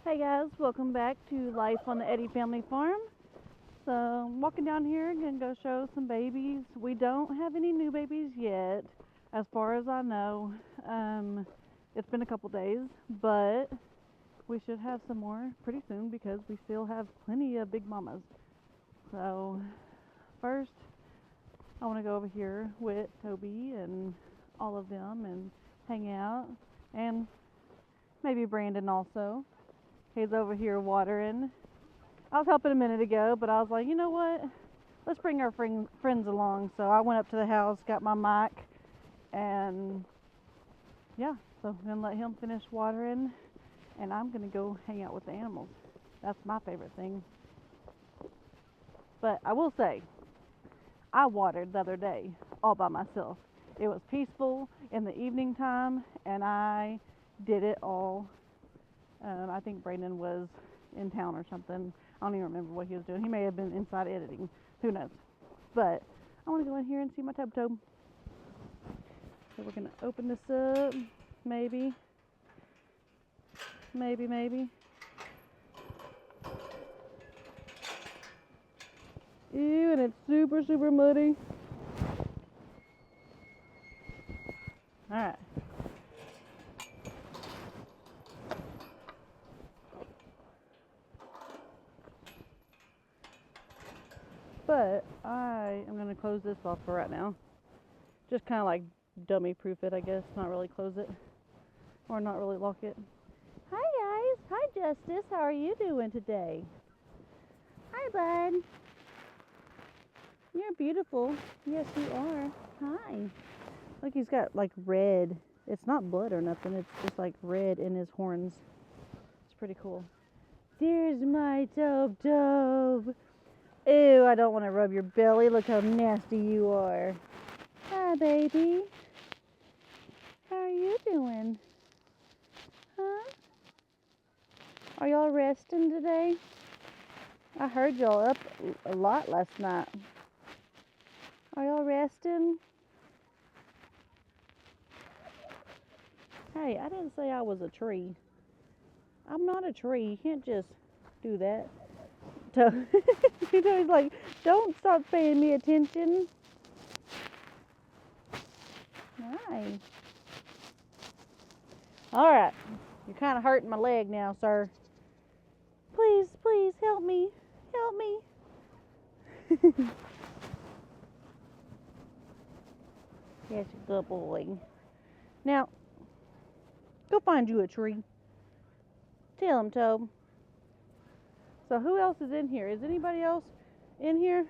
Hey guys, welcome back to Life on the Eddy Family Farm. So I'm walking down here, gonna go show some babies. We don't have any new babies yet, as far as I know. It's been a couple days, but we should have some more pretty soon because we still have plenty of big mamas. So first, I want to go over here with Toby and all of them and hang out, and maybe Brandon also. He's over here watering. I was helping a minute ago, but I was like, you know what? Let's bring our friends along. So I went up to the house, got my mic, and yeah, so I'm going to let him finish watering, and I'm going to go hang out with the animals. That's my favorite thing. But I will say, I watered the other day all by myself. It was peaceful in the evening time, and I did it all. I think Brandon was in town or something. I don't even remember what he was doing. He may have been inside editing. Who knows? But I want to go in here and see my tub. So we're going to open this up. Maybe. Ew, and it's super, super muddy. Alright. But I am going to close this off for right now. Just kind of like dummy proof it, I guess. Not really close it. Or not really lock it. Hi guys. Hi Justice. How are you doing today? Hi bud. You're beautiful. Yes you are. Hi. Look, he's got like red. It's not blood or nothing. It's just like red in his horns. It's pretty cool. There's my Tobe. Ew, I don't want to rub your belly. Look how nasty you are. Hi, baby. How are you doing? Huh? Are y'all resting today? I heard y'all up a lot last night. Are y'all resting? Hey, I didn't say I was a tree. I'm not a tree. You can't just do that. You know, he's like, don't stop paying me attention. Nice. Alright. You're kind of hurting my leg now, sir. Please, help me. Help me. Yes, you good boy. Now, go find you a tree. Tell him, Tobe. So who else is in here? Is anybody else in here?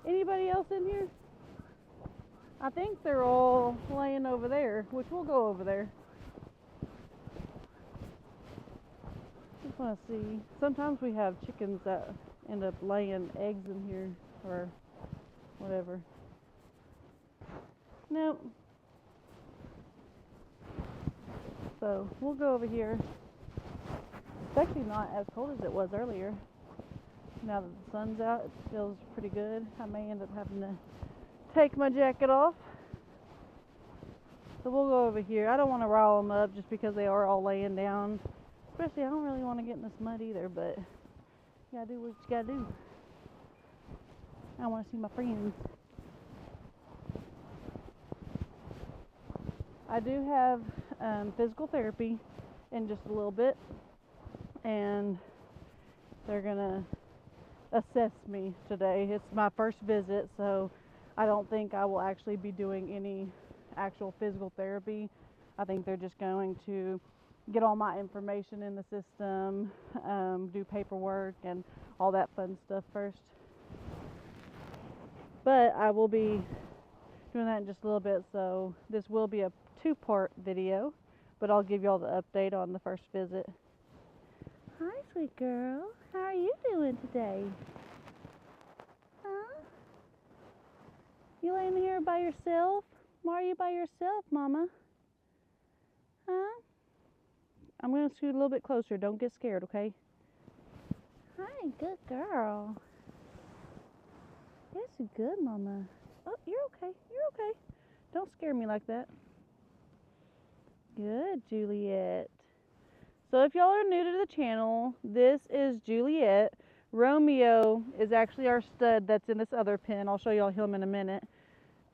Anybody else in here? I think they're all laying over there, which we'll go over there. Just want to see. Sometimes we have chickens that end up laying eggs in here or whatever. Nope. So we'll go over here. It's actually not as cold as it was earlier. Now that the sun's out, it feels pretty good. I may end up having to take my jacket off. So we'll go over here. I don't want to rile them up just because they are all laying down. Especially, I don't really want to get in this mud either, but you gotta do what you gotta do. I want to see my friends. I do have physical therapy in just a little bit, and they're gonna assess me today. It's my first visit, so I don't think I will actually be doing any actual physical therapy. I think they're just going to get all my information in the system, do paperwork and all that fun stuff first. But I will be doing that in just a little bit, so this will be a 2-part video, but I'll give y'all the update on the first visit. Hi, sweet girl. How are you doing today? Huh? You laying here by yourself? Why are you by yourself, Mama? Huh? I'm going to scoot a little bit closer. Don't get scared, okay? Hi, good girl. Yes, you're good, Mama. Oh, you're okay. You're okay. Don't scare me like that. Good, Juliet. So if y'all are new to the channel, this is Juliet. Romeo is actually our stud that's in this other pen. I'll show y'all him in a minute.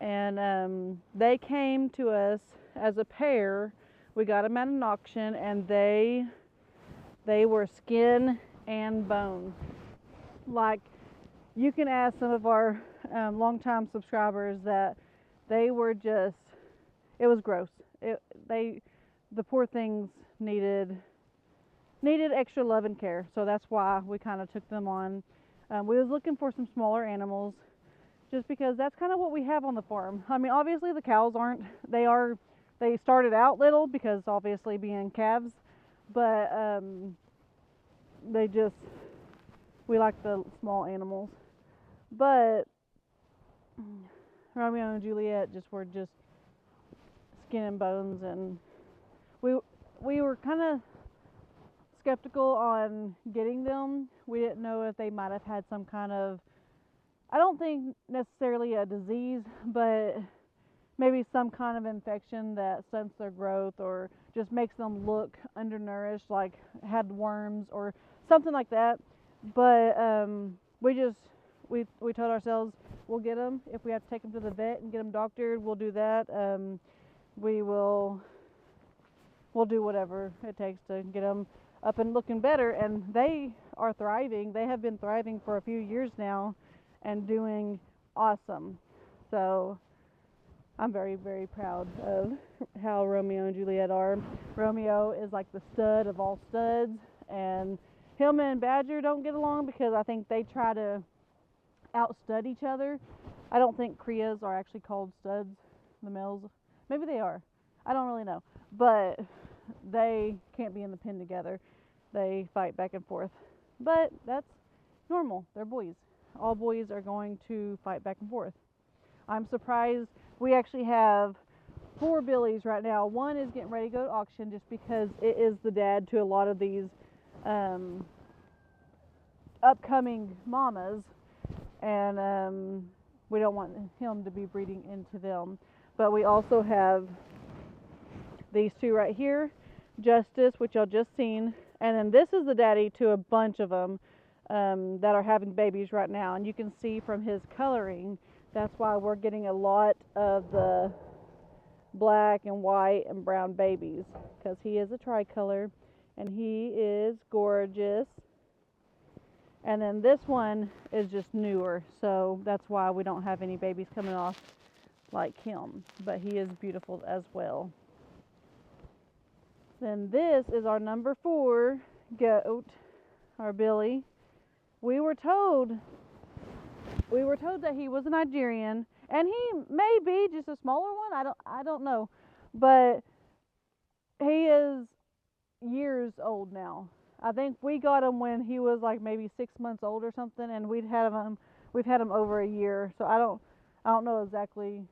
And they came to us as a pair. We got them at an auction, and they were skin and bone. Like, you can ask some of our longtime subscribers that they were just, it was gross. The poor things needed extra love and care, so that's why we kind of took them on. We was looking for some smaller animals, just because that's kind of what we have on the farm. I mean, obviously the cows aren't. They started out little because obviously being calves, but we like the small animals. But Romeo and Juliet were just skin and bones, and we were kind of skeptical on getting them. We didn't know if they might have had some kind of, I don't think necessarily a disease, but maybe some kind of infection that stunts their growth or just makes them look undernourished, like had worms or something like that. But we told ourselves we'll get them. If we have to take them to the vet and get them doctored, we'll do that. We'll do whatever it takes to get them up and looking better. And they are thriving. They have been thriving for a few years now and doing awesome. So I'm very, very proud of how Romeo and Juliet are. Romeo is like the stud of all studs, and him and Badger don't get along because I think they try to outstud each other. I don't think Crias are actually called studs, the males. Maybe they are. I don't really know. But they can't be in the pen together. They fight back and forth. But that's normal. They're boys. All boys are going to fight back and forth. I'm surprised we actually have 4 Billies right now. One is getting ready to go to auction just because it is the dad to a lot of these upcoming mamas, and we don't want him to be breeding into them. But we also have these 2 right here, Justice, which y'all just seen, and then this is the daddy to a bunch of them that are having babies right now. And you can see from his coloring, that's why we're getting a lot of the black and white and brown babies, because he is a tricolor and he is gorgeous. And then this one is just newer, so that's why we don't have any babies coming off like him, but he is beautiful as well. Then this is our number 4 goat, our Billy. We were told that he was a Nigerian, and he may be just a smaller one. I don't know, but he is years old now. I think we got him when he was like maybe 6 months old or something, and we've had him over a year. So I don't know exactly.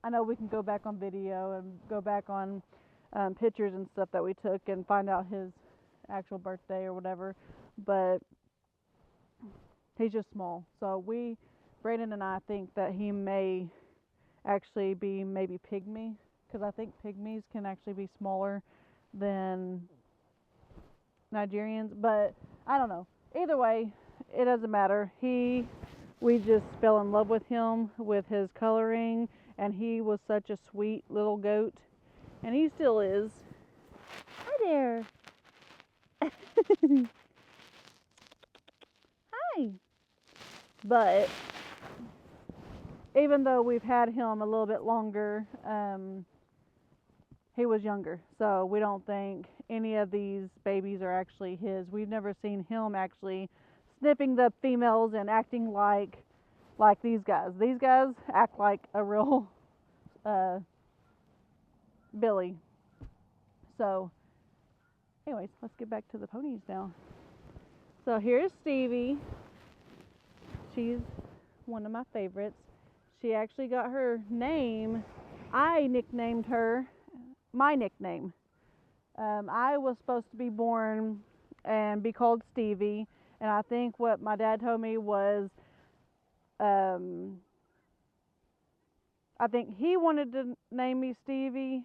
I know we can go back on video and go back on pictures and stuff that we took and find out his actual birthday or whatever, but he's just small. So Brayden and I think that he may actually be maybe pygmy, because I think pygmies can actually be smaller than Nigerians, but I don't know. Either way, it doesn't matter. We just fell in love with him, with his coloring, and he was such a sweet little goat, and he still is. Hi there. Hi. But even though we've had him a little bit longer, he was younger, so we don't think any of these babies are actually his. We've never seen him actually sniffing the females and acting like these guys. These guys act like a real Billy. So anyways, let's get back to the ponies now. So here's Stevie. She's one of my favorites. She actually got her name. I nicknamed her my nickname. I was supposed to be born and be called Stevie, and I think what my dad told me was I think he wanted to name me Stevie,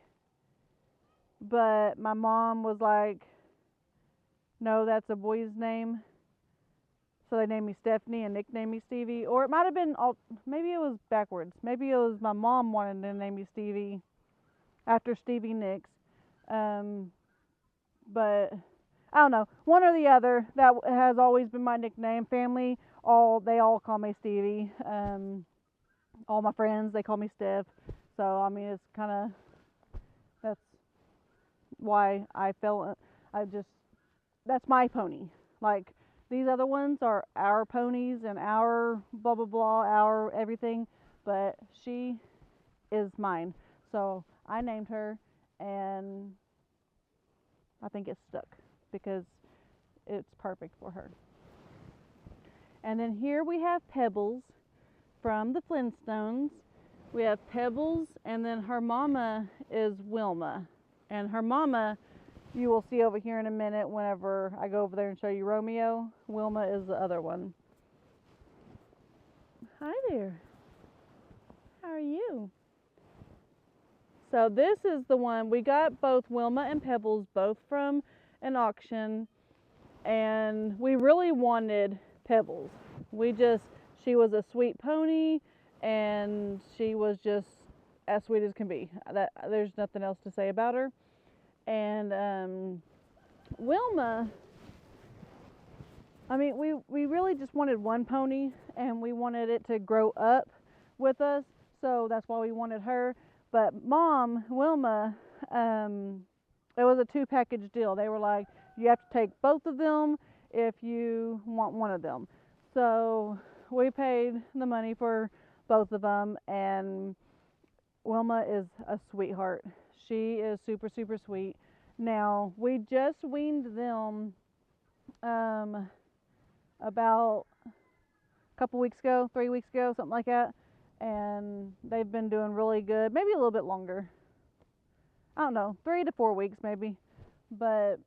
but my mom was like, no, that's a boy's name. So they named me Stephanie and nicknamed me Stevie. Or it might have been, maybe it was backwards. Maybe it was my mom wanted to name me Stevie after Stevie Nicks. But I don't know, one or the other. That has always been my nickname. Family, they all call me Stevie. All my friends, they call me Steph. So I mean, it's kind of, that's why that's my pony. Like, these other ones are our ponies and our blah blah blah, our everything, but she is mine. So I named her, and I think it's stuck because it's perfect for her. And then here we have Pebbles from the Flintstones. We have Pebbles, and then her mama is Wilma. And her mama, you will see over here in a minute whenever I go over there and show you Romeo. Wilma is the other one. Hi there. How are you? So this is the one, we got both Wilma and Pebbles, both from an auction, and we really wanted Pebbles. She was a sweet pony, and she was just as sweet as can be. There's nothing else to say about her. And Wilma, I mean, we really just wanted one pony, and we wanted it to grow up with us, so that's why we wanted her. But Mom, Wilma, it was a 2-package deal. They were like, you have to take both of them if you want one of them. So we paid the money for both of them, and Wilma is a sweetheart. She is super, super sweet. Now, we just weaned them about a couple weeks ago, 3 weeks ago, something like that. And they've been doing really good. Maybe a little bit longer. I don't know, 3 to 4 weeks maybe. But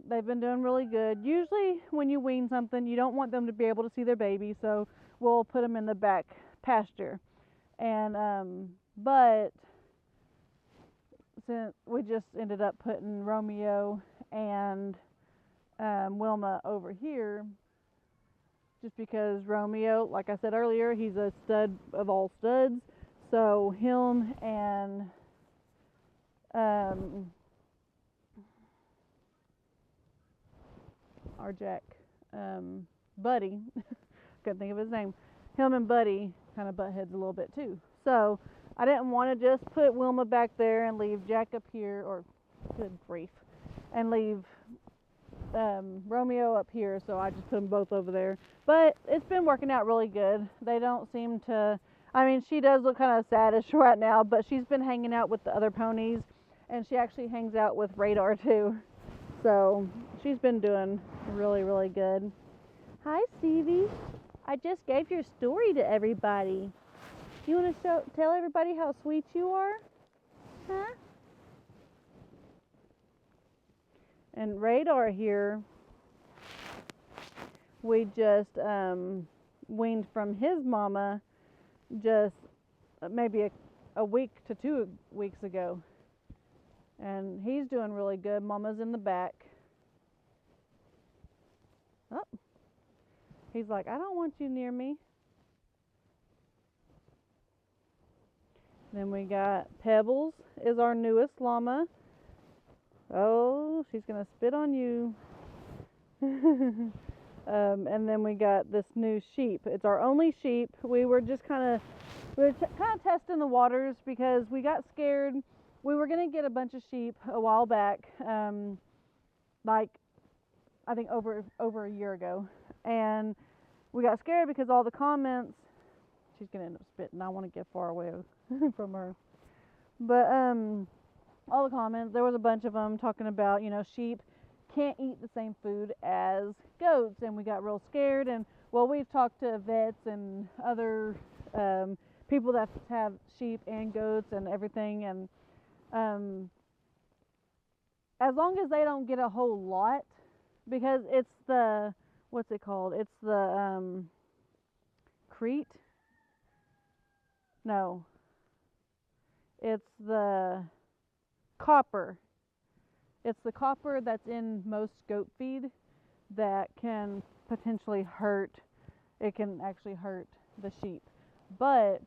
they've been doing really good. Usually when you wean something, you don't want them to be able to see their baby, so we'll put them in the back pasture. And but since we just ended up putting Romeo and Wilma over here, just because Romeo, like I said earlier, he's a stud of all studs. So him and our Jack, Buddy, couldn't think of his name. Him and Buddy kind of butt heads a little bit too. So I didn't want to just put Wilma back there and leave Jack up here, or good grief, and leave Romeo up here, so I just put them both over there. But it's been working out really good. They don't seem to, I mean, she does look kind of saddish right now, but she's been hanging out with the other ponies, and she actually hangs out with Radar too. So she's been doing really, really good. Hi, Stevie. I just gave your story to everybody. You want to tell everybody how sweet you are? Huh? And Radar here, we just weaned from his mama just maybe a week to 2 weeks ago. And he's doing really good. Mama's in the back. Oh, he's like, I don't want you near me. Then we got Pebbles is our newest llama. Oh, she's going to spit on you. And then we got this new sheep. It's our only sheep. We were kind of testing the waters because we got scared. We were going to get a bunch of sheep a while back, like I think over a year ago. And we got scared because all the comments, she's going to end up spitting. I want to get far away from her. But all the comments, there was a bunch of them talking about, sheep can't eat the same food as goats, and we got real scared. And well, we've talked to vets and other people that have sheep and goats and everything, and as long as they don't get a whole lot, because it's the, what's it called? It's the Crete? No. It's the copper. It's the copper that's in most goat feed that can potentially hurt. It can actually hurt the sheep. But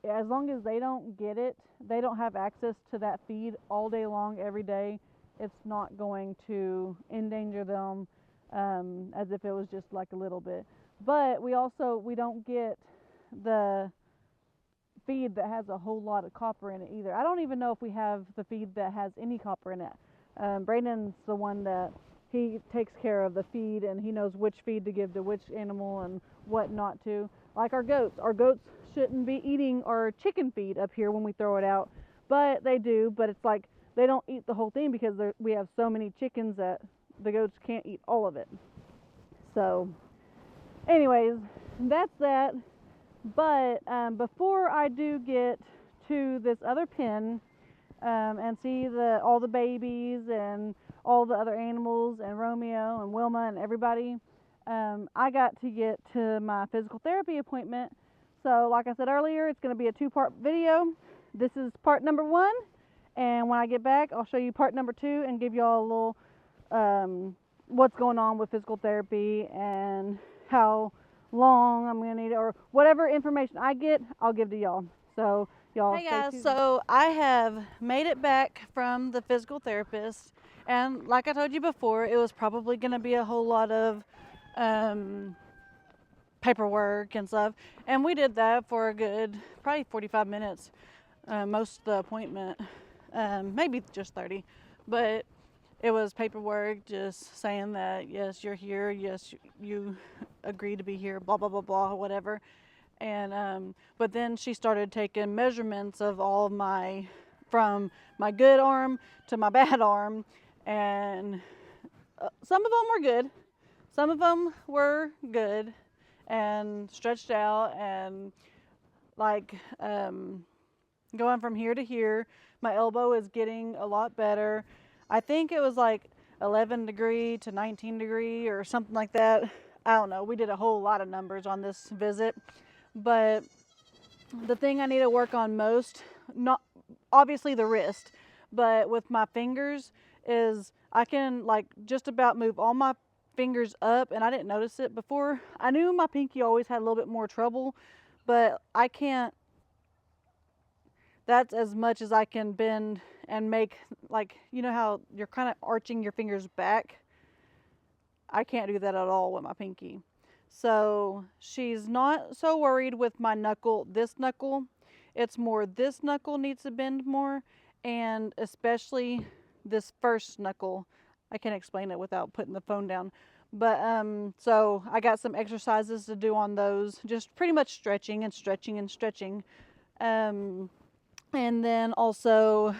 as long as they don't get it, they don't have access to that feed all day long, every day, it's not going to endanger them as if it was just like a little bit. But we don't get the feed that has a whole lot of copper in it either. I don't even know if we have the feed that has any copper in it. Braden's the one that he takes care of the feed, and he knows which feed to give to which animal and what not to. Like our goats. Our goats shouldn't be eating our chicken feed up here when we throw it out, but they do. But it's like they don't eat the whole thing because we have so many chickens that the goats can't eat all of it. So anyways, that's that. But before I do get to this other pen and see all the babies and all the other animals and Romeo and Wilma and everybody, I got to get to my physical therapy appointment. So like I said earlier, it's going to be a 2-part video. This is part number 1, and when I get back, I'll show you part number 2 and give y'all a little what's going on with physical therapy and how long I'm going to need it, or whatever information I get, I'll give to y'all. So y'all Hey guys, so I have made it back from the physical therapist, and like I told you before, it was probably going to be a whole lot of paperwork and stuff, and we did that for a good probably 45 minutes, most of the appointment, maybe just 30, but it was paperwork just saying that yes, you're here, yes, you agreed to be here, blah blah blah blah, whatever. And but then she started taking measurements of all of from my good arm to my bad arm, and some of them were good, some of them were good and stretched out, and like going from here to here, my elbow is getting a lot better. I think it was like 11 degree to 19 degree or something like that. I don't know. We did a whole lot of numbers on this visit. But the thing I need to work on most, not obviously the wrist, but with my fingers, is I can like just about move all my fingers up, and I didn't notice it before. I knew my pinky always had a little bit more trouble, but I can't. That's as much as I can bend and make, like, you know how you're kind of arching your fingers back? I can't do that at all with my pinky. So she's not so worried with my knuckle, this knuckle. It's more this knuckle needs to bend more, and especially this first knuckle. I can't explain it without putting the phone down. But so I got some exercises to do on those, just pretty much stretching and stretching and stretching. And then also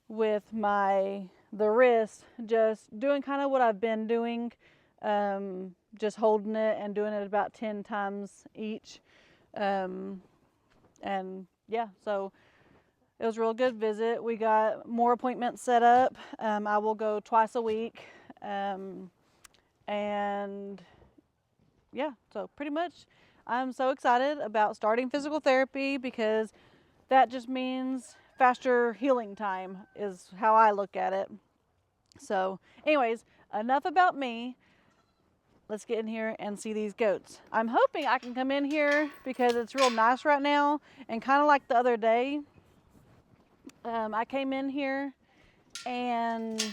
with the wrist, just doing kind of what I've been doing, just holding it and doing it about 10 times each. And yeah, so it was a real good visit. We got more appointments set up. I will go twice a week. And yeah, so pretty much I'm so excited about starting physical therapy, because that just means faster healing time is how I look at it. So anyways, enough about me. Let's get in here and see these goats. I'm hoping I can come in here because it's real nice right now, and kind of like the other day, I came in here and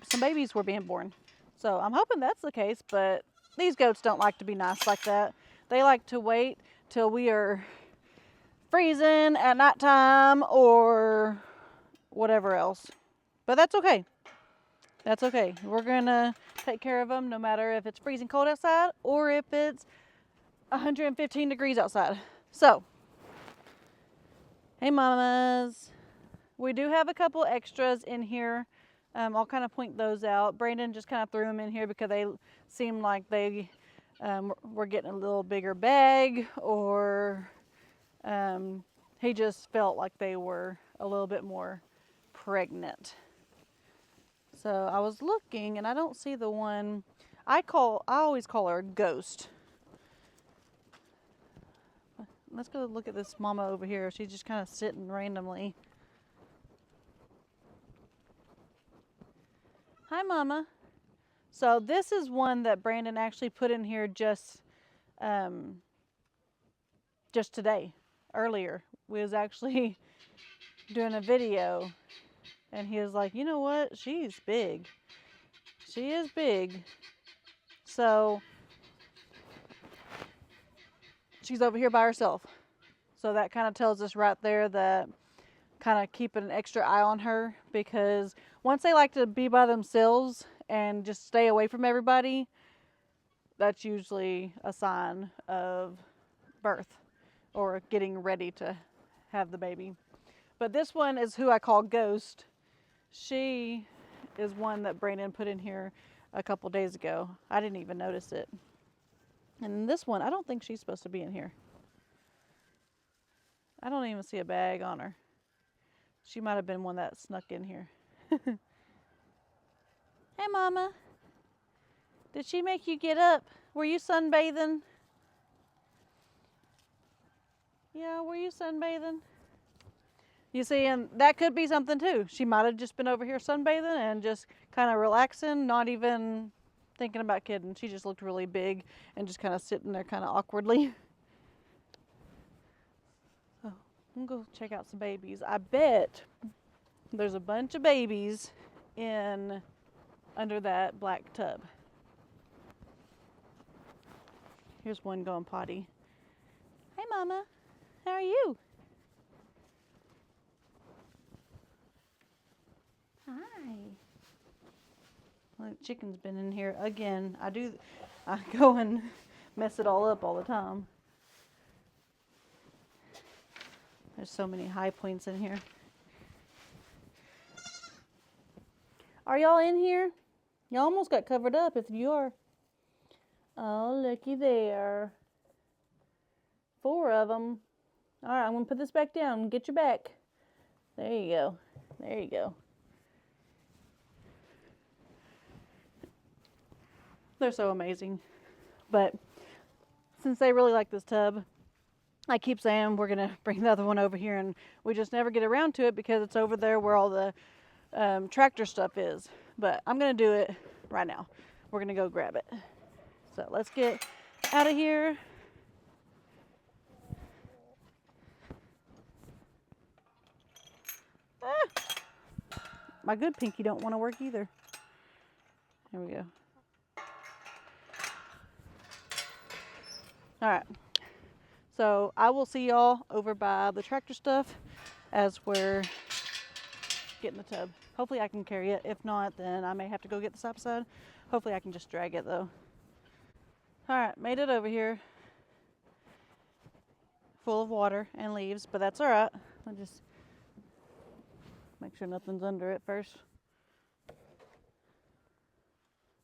some babies were being born. So I'm hoping that's the case, but these goats don't like to be nice like that. They like to wait till we are freezing at nighttime or whatever else. But that's okay. That's okay. We're gonna take care of them no matter if it's freezing cold outside or if it's 115 degrees outside. So, hey mamas. We do have a couple extras in here. I'll kind of point those out. Brandon just kind of threw them in here because they seemed like they were getting a little bigger bag, or he just felt like they were a little bit more pregnant. So I was looking and I don't see the one I always call her Ghost. Let's go look at this mama over here. She's just kind of sitting randomly. Hi, Mama. So this is one that Brandon actually put in here just today, earlier. We was actually doing a video, and he was like, you know what? She's big. She is big. So she's over here by herself. So that kind of tells us right there that kind of keeping an extra eye on her, because once they like to be by themselves and just stay away from everybody, that's usually a sign of birth or getting ready to have the baby. But this one is who I call Ghost. She is one that Brandon put in here a couple days ago. I didn't even notice it. And this one, I don't think she's supposed to be in here. I don't even see a bag on her. She might have been one that snuck in here. Hey, Mama. Did she make you get up? Were you sunbathing? Yeah, were you sunbathing? You see, and that could be something too. She might have just been over here sunbathing and just kind of relaxing, not even thinking about kidding. She just looked really big and just kind of sitting there kind of awkwardly. So I'm gonna go check out some babies. I bet there's a bunch of babies in under that black tub. Here's one going potty. Hey, Mama. How are you? Hi. Well, the chicken's been in here again. I go and mess it all up all the time. There's so many high points in here. Are y'all in here? Y'all almost got covered up if you are. Oh, looky there. 4 of them. All right, I'm going to put this back down. Get your back. There you go. There you go. They're so amazing. But since they really like this tub, I keep saying we're going to bring the other one over here, and we just never get around to it because it's over there where all the tractor stuff is. But I'm going to do it right now. We're going to go grab it. So let's get out of here. My good pinky don't want to work either. There we go. All right. So I will see y'all over by the tractor stuff as we're getting the tub. Hopefully I can carry it. If not, then I may have to go get the side by side. Hopefully I can just drag it though. All right, made it over here. Full of water and leaves, but that's all right. I'll just make sure nothing's under it first.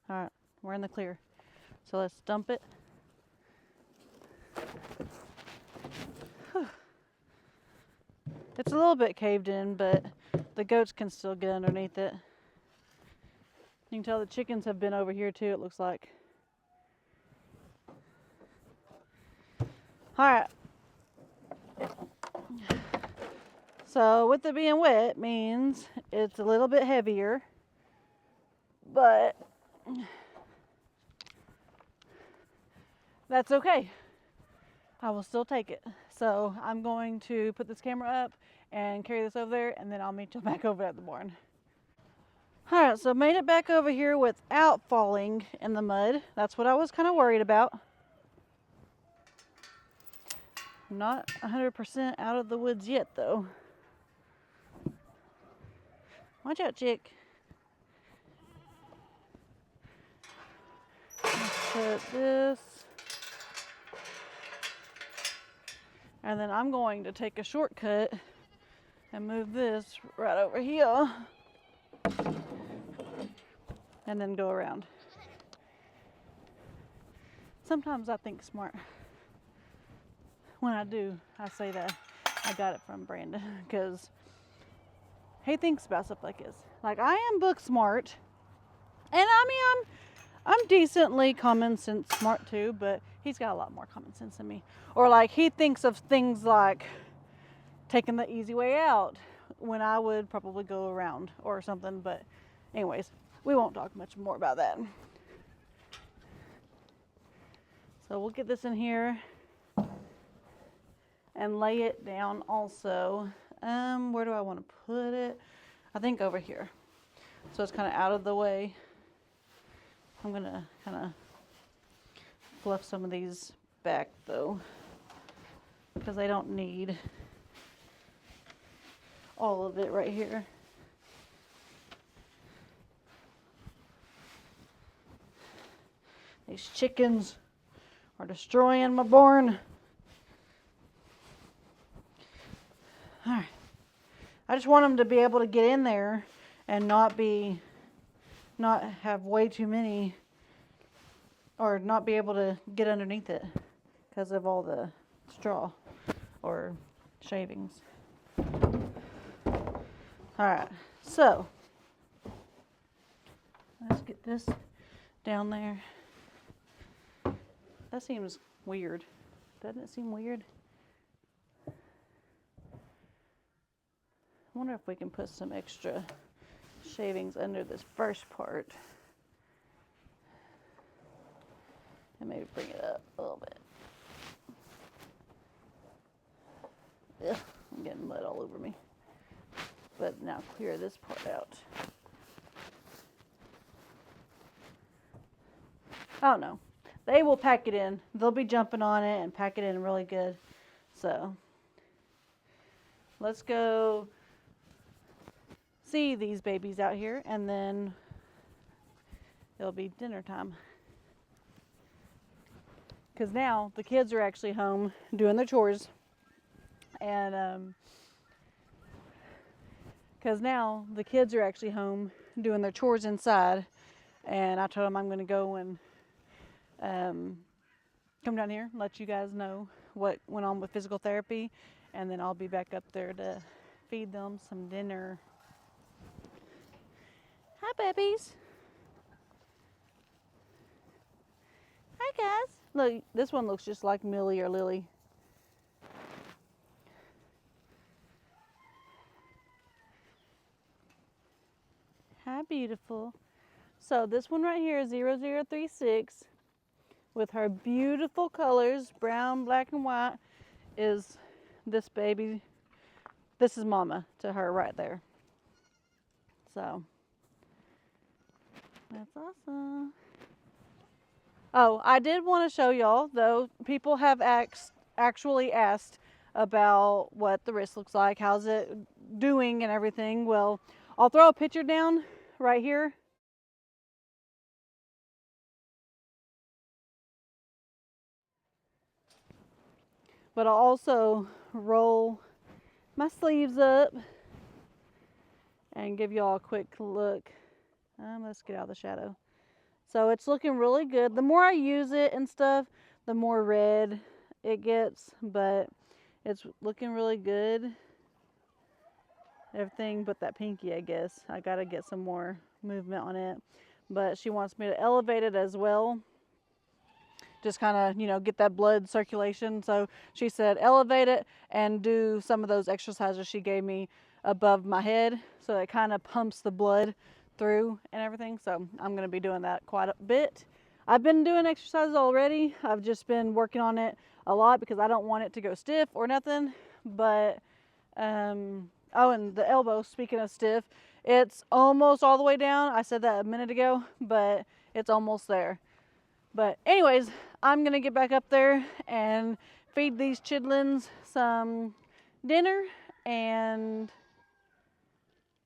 All right, we're in the clear. So let's dump it. Whew. It's a little bit caved in, but the goats can still get underneath it. You can tell the chickens have been over here too, it looks like. All right. So with it being wet means it's a little bit heavier, but that's okay. I will still take it. So I'm going to put this camera up and carry this over there, and then I'll meet you back over at the barn. All right, so made it back over here without falling in the mud. That's what I was kind of worried about. I'm not 100% out of the woods yet, though. Watch out, chick. Let's put this. And then I'm going to take a shortcut and move this right over here. And then go around. Sometimes I think smart. When I do, I say that I got it from Brandon because he thinks about stuff like this. Like, I am book smart, and I mean I'm decently common sense smart too, but he's got a lot more common sense than me. Or like, he thinks of things like taking the easy way out when I would probably go around or something. But anyways, we won't talk much more about that. So we'll get this in here and lay it down also. Where do I want to put it? I think over here. So it's kind of out of the way. I'm gonna kind of fluff some of these back though, because they don't need all of it right here. These chickens are destroying my barn. All right. I just want them to be able to get in there and not have way too many, or not be able to get underneath it because of all the straw or shavings. All right, so let's get this down there. That seems weird. Doesn't it seem weird? I wonder if we can put some extra shavings under this first part. And maybe bring it up a little bit. Ugh, I'm getting mud all over me. But now clear this part out. I don't know. They will pack it in. They'll be jumping on it and pack it in really good. So let's go see these babies out here, and then it'll be dinner time. Because now the kids are actually home doing their chores. And because now the kids are actually home doing their chores inside. And I told them I'm going to go and come down here and let you guys know what went on with physical therapy. And then I'll be back up there to feed them some dinner. Hi, babies. Hi, guys. Look, this one looks just like Millie or Lily. Hi, beautiful. So this one right here is 0036 with her beautiful colors, brown, black, and white, is this baby. This is Mama to her right there. So that's awesome. Oh, I did want to show y'all, though, people have actually asked about what the wrist looks like, how's it doing and everything. Well, I'll throw a picture down right here. But I'll also roll my sleeves up and give y'all a quick look. Let's get out of the shadow. So it's looking really good. The more I use it and stuff, the more red it gets, but it's looking really good. Everything but that pinky, I guess. I gotta get some more movement on it. But she wants me to elevate it as well. Just kind of, get that blood circulation. So she said elevate it and do some of those exercises she gave me above my head. So it kind of pumps the blood through and everything. So I'm going to be doing that quite a bit. I've been doing exercises already. I've just been working on it a lot because I don't want it to go stiff or nothing. But, oh, and the elbow, speaking of stiff, it's almost all the way down. I said that a minute ago, but it's almost there. But anyways, I'm going to get back up there and feed these chidlins some dinner, and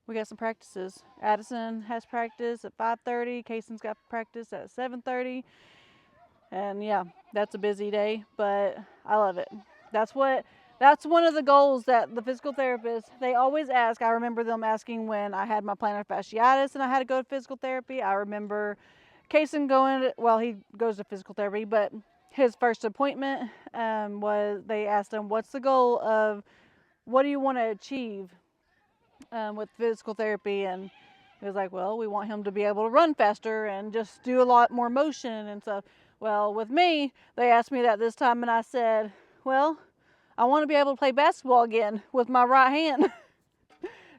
we got some practices. Addison has practice at 5:30. Kayson's got practice at 7:30. And yeah, that's a busy day, but I love it. That's one of the goals that the physical therapist, they always ask. I remember them asking when I had my plantar fasciitis and I had to go to physical therapy. I remember Kayson he goes to physical therapy, but his first appointment was, they asked him, what's the goal of, what do you want to achieve with physical therapy? And he was like, well, we want him to be able to run faster and just do a lot more motion and stuff. Well, with me, they asked me that this time, and I said, well, I want to be able to play basketball again with my right hand.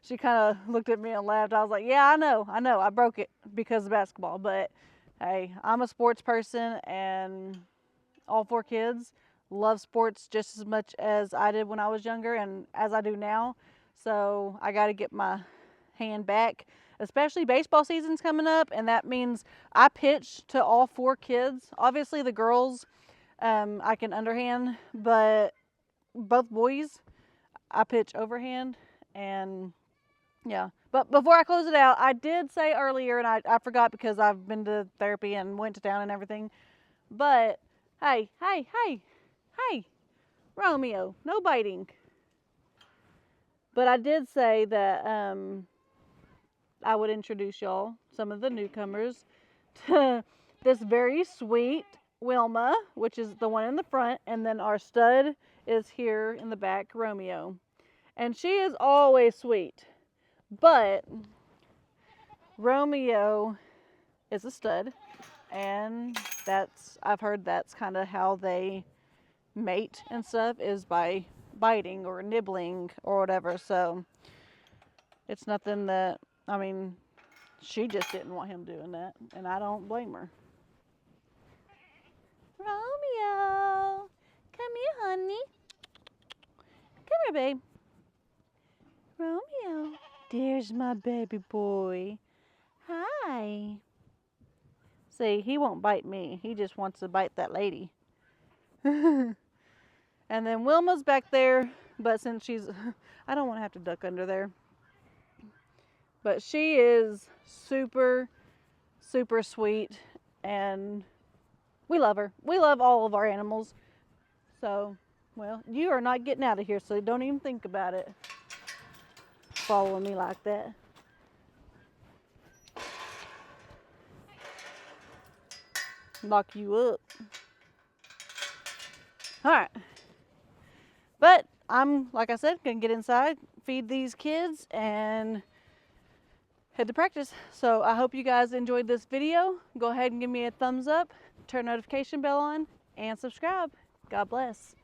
she kind of looked at me and laughed. I was like, yeah, I know. I broke it because of basketball. But hey, I'm a sports person, and all 4 kids love sports just as much as I did when I was younger and as I do now. So I got to get my hand back, especially baseball season's coming up, and that means I pitch to all 4 kids. Obviously the girls, I can underhand, but both boys I pitch overhand. And yeah, but before I close it out, I did say earlier, and I forgot because I've been to therapy and went to town and everything, but hey, Romeo, no biting. But I did say that I would introduce y'all, some of the newcomers, to this very sweet Wilma, which is the one in the front, and then our stud is here in the back, Romeo. And she is always sweet, but Romeo is a stud, and I've heard that's kind of how they mate and stuff, is by biting or nibbling or whatever. So it's nothing that, I mean, she just didn't want him doing that, and I don't blame her. Romeo, come here, honey. Come here, babe. Romeo, there's my baby boy. Hi. See, he won't bite me. He just wants to bite that lady. And then Wilma's back there, but since she's, I don't want to have to duck under there. But she is super, super sweet, and we love her. We love all of our animals. So, well, you are not getting out of here, so don't even think about it. Following me like that. Lock you up. Alright. But I'm, like I said, going to get inside, feed these kids, and head to practice. So I hope you guys enjoyed this video. Go ahead and give me a thumbs up, turn notification bell on, and subscribe. God bless.